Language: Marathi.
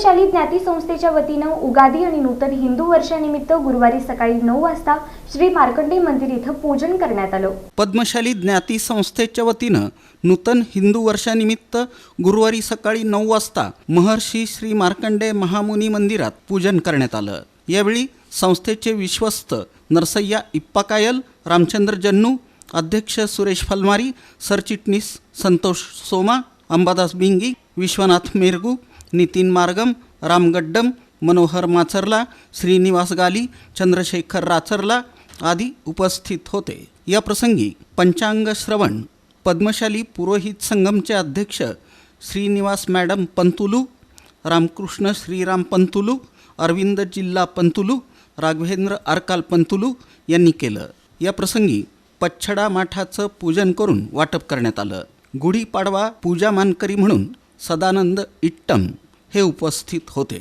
पद्मशाली ज्ञाती संस्थेच्या वतीनं उगादी आणि नूतन हिंदू वर्षानिमित्त गुरुवारी सकाळी 9 वाजता श्री मार्कंडेय मंदिर इथं पूजन करण्यात आलं। पद्मशाली ज्ञाती संस्थेच्या वतीनं नूतन हिंदू वर्षानिमित्त गुरुवारी सकाळी 9 वाजता महर्षी श्री मार्कंडेय महामुनी मंदिरात पूजन करण्यात आलं। यावेळी संस्थेचे विश्वस्त नरसय्या इप्पाकायल, रामचंद्र जन्नू, अध्यक्ष सुरेश फलमारी, सरचिटणीस संतोष सोमा, अंबादास बिंगी, विश्वनाथ मेरगू, नितीन मार्गम, राम गड्डम, मनोहर माचरला, श्रीनिवास गाली, चंद्रशेखर राचरला आदी उपस्थित होते। या प्रसंगी पंचांग श्रवण पद्मशाली पुरोहित संगमचे अध्यक्ष श्रीनिवास मॅडम पंतुलू, रामकृष्ण श्रीराम पंतुलू, अरविंद जिल्हा पंतुलू, राघवेंद्र आरकाल पंतुलू यांनी केलं। या प्रसंगी पच्छडा माठाचं पूजन करून वाटप करण्यात आलं। गुढीपाडवा पूजा मानकरी म्हणून सदानंद इट्टम हे उपस्थित होते।